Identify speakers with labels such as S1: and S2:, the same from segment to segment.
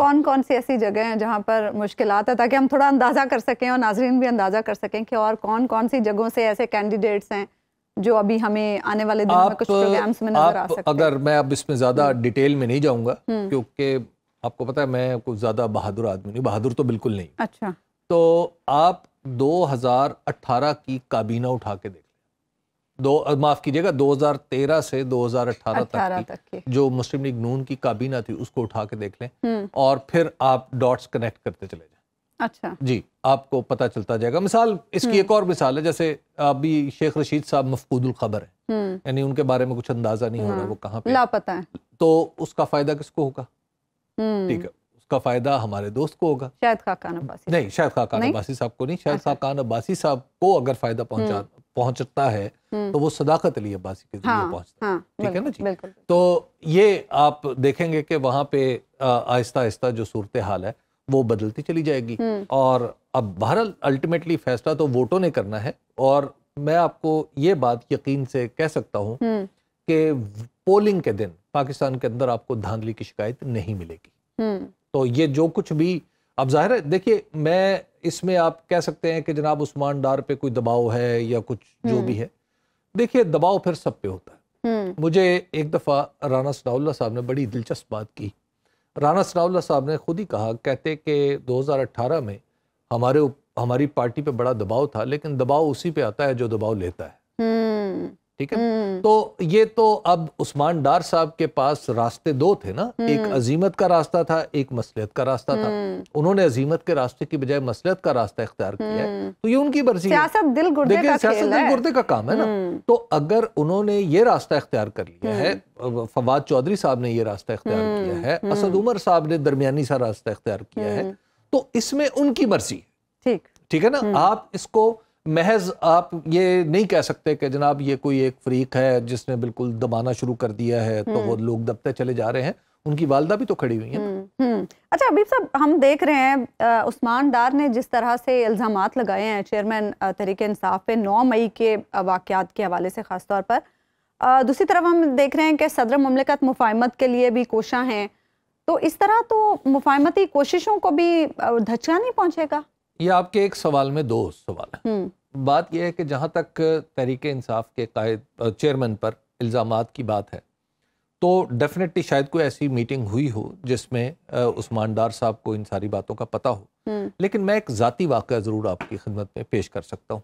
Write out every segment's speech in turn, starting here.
S1: कौन कौन सी ऐसी जगह हैं जहाँ पर मुश्किलात है, ताकि हम थोड़ा अंदाज़ा कर सकें और नाजरीन भी अंदाज़ा कर सकें कि और कौन कौन सी जगहों से ऐसे कैंडिडेट्स हैं जो अभी हमें आने वाले दिनों में कुछ प्रोग्राम्स में नजर आ सकते हैं?
S2: अगर मैं अब इसमें ज़्यादा डिटेल में नहीं जाऊँगा, क्योंकि आपको पता है मैं कुछ ज़्यादा बहादुर आदमी नहीं, बहादुर तो बिल्कुल नहीं।
S1: अच्छा।
S2: तो आप 2018 की काबीना उठा के देख लें, माफ़ कीजिएगा 2013 से 2018 तक की जो मुस्लिम लीग नून की काबीना थी उसको उठा के देख लें और फिर आप डॉट्स कनेक्ट करते चले जाएं।
S1: अच्छा
S2: जी, आपको पता चलता जाएगा। मिसाल इसकी एक और मिसाल है, जैसे अभी शेख रशीद साहब मफकूदुल खबर है, यानी उनके बारे में कुछ अंदाजा नहीं हो रहा वो कहाँ पे
S1: लापता है, तो
S2: उसका फायदा किसको होगा? ठीक है, उसका फायदा हमारे दोस्त को होगा,
S1: शायद खाकान अब्बासी
S2: नहीं, शायद खाकान अब्बासी साहब को नहीं, शायद खाकान अब्बासी साहब को अगर फायदा पहुंचता है तो वो सदाकत अली अब्बासी के जरिए पहुंचता है। ठीक है ना जी। तो ये आप देखेंगे कि वहां पे आहिस्ता आहिस्ता जो सूरत हाल है वो बदलती चली जाएगी। और अब बहरहाल अल्टीमेटली फैसला तो वोटों ने करना है, और मैं आपको ये बात यकीन से कह सकता हूँ कि पोलिंग के दिन पाकिस्तान के अंदर आपको धांधली की शिकायत नहीं मिलेगी। तो ये जो कुछ भी, अब जाहिर है देखिए, मैं इसमें आप कह सकते हैं कि जनाब उस्मान डार पे कोई दबाव है या कुछ जो भी है, देखिए दबाव फिर सब पे होता है। मुझे एक दफ़ा राना सनाउल्लाह साहब ने बड़ी दिलचस्प बात की। राना सनाउल्लाह साहब ने खुद ही कहा, कहते कि 2018 में हमारी पार्टी पे बड़ा दबाव था, लेकिन दबाव उसी पे आता है जो दबाव लेता है। ठीक है, तो ये तो अब उस्मान डार साहब के पास रास्ते दो थे ना, एक अजीमत का रास्ता था, एक मसलियत का रास्ता था। उन्होंने अजीमत के रास्ते की बजाय मसलियत का रास्ता इख्तियार किया है, तो ये उनकी मर्जी है।
S1: सियासत दिल गुर्दे
S2: का काम है ना। तो अगर उन्होंने ये रास्ता इख्तियार कर लिया है, फवाद चौधरी साहब ने ये रास्ता इख्तियार किया है, असद उमर साहब ने दरमियानी सा रास्ता इख्तियार किया है, तो इसमें उनकी मर्जी है। ठीक है ना। आप इसको महज आप ये नहीं कह सकते कि जनाब ये कोई एक फरीक है जिसने बिल्कुल दबाना शुरू कर दिया है तो वो लोग दबते चले जा रहे हैं। उनकी वालदा भी तो खड़ी हुई है।
S1: अच्छा हबीब साहब, हम देख रहे हैं उस्मान डार ने जिस तरह से इल्जामात लगाए हैं चेयरमैन तहरीक इंसाफ पे 9 मई के वाकयात के हवाले से खास तौर पर, दूसरी तरफ हम देख रहे हैं कि सदर मुमलिकत मुफाहमत के लिए भी कोशां हैं, तो इस तरह तो मुफाहमती कोशिशों को भी धचका नहीं पहुंचेगा?
S2: ये आपके एक सवाल में दो सवाल है। बात यह है कि जहाँ तक तहरीक इंसाफ के कायद चेयरमैन पर इल्ज़ामात की बात है, तो डेफिनेटली शायद कोई ऐसी मीटिंग हुई हो जिसमें उस्मान डार साहब को इन सारी बातों का पता हो। लेकिन मैं एक ज़ाती वाक़या ज़रूर आपकी खिदमत में पेश कर सकता हूँ।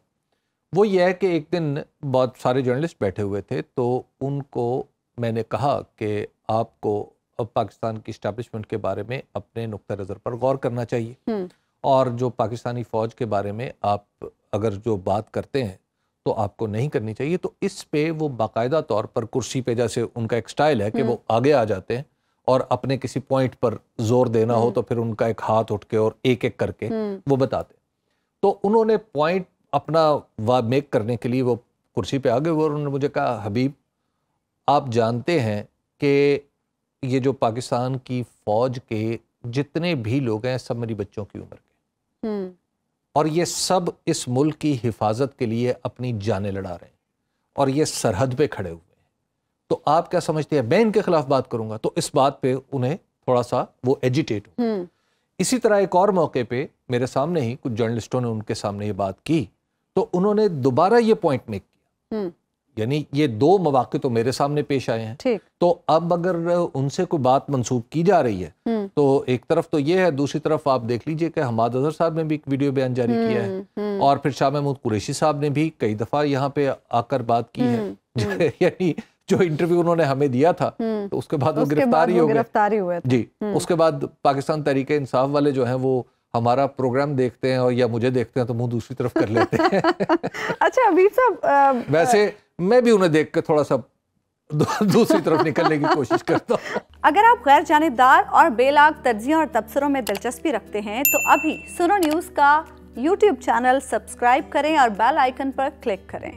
S2: वो ये है कि एक दिन बहुत सारे जर्नलिस्ट बैठे हुए थे, तो उनको मैंने कहा कि आपको अब पाकिस्तान की इस्टेब्लिशमेंट के बारे में अपने नुक्ता नज़र पर गौर करना चाहिए, और जो पाकिस्तानी फ़ौज के बारे में आप अगर जो बात करते हैं तो आपको नहीं करनी चाहिए। तो इस पे वो बाकायदा तौर पर कुर्सी पे, जैसे उनका एक स्टाइल है कि वो आगे आ जाते हैं और अपने किसी पॉइंट पर जोर देना हो तो फिर उनका एक हाथ उठ के और एक एक करके वो बताते। तो उन्होंने पॉइंट अपना मेक करने के लिए वो कुर्सी पे आ गए और उन्होंने मुझे कहा, हबीब आप जानते हैं कि ये जो पाकिस्तान की फ़ौज के जितने भी लोग हैं सब मेरी बच्चों की उम्र के, और ये सब इस मुल्क की हिफाजत के लिए अपनी जानें लड़ा रहे हैं और ये सरहद पे खड़े हुए हैं। तो आप क्या समझते हैं मैं इनके खिलाफ बात करूंगा? तो इस बात पे उन्हें थोड़ा सा वो एजिटेट हो। इसी तरह एक और मौके पे मेरे सामने ही कुछ जर्नलिस्टों ने उनके सामने ये बात की, तो उन्होंने दोबारा ये पॉइंट मेक किया। यानी ये दो मौके तो मेरे सामने पेश आए हैं। तो अब अगर उनसे कोई बात मंसूब की जा रही है तो एक तरफ तो ये है, दूसरी तरफ आप देख लीजिए कि हमाद अजहर साहब ने भी एक वीडियो बयान जारी किया है, और फिर शाह महमूद कुरैशी साहब ने भी कई दफा यहाँ पे आकर बात की है। यानी जो इंटरव्यू उन्होंने हमें दिया था तो उसके बाद वो गिरफ्तारी हो गए जी। उसके बाद पाकिस्तान तहरीक इंसाफ वाले जो हैं वो हमारा प्रोग्राम देखते हैं और या मुझे देखते हैं तो मुंह दूसरी तरफ कर लेते हैं।
S1: अच्छा हबीब साहब,
S2: वैसे मैं भी उन्हें देख के थोड़ा सा दूसरी तरफ निकलने की कोशिश करता हूँ।
S1: अगर आप गैर जानिबदार और बेलाग तर्जियों और तबसरों में दिलचस्पी रखते हैं तो अभी सुनो न्यूज़ का YouTube चैनल सब्सक्राइब करें और बेल आइकन पर क्लिक करें।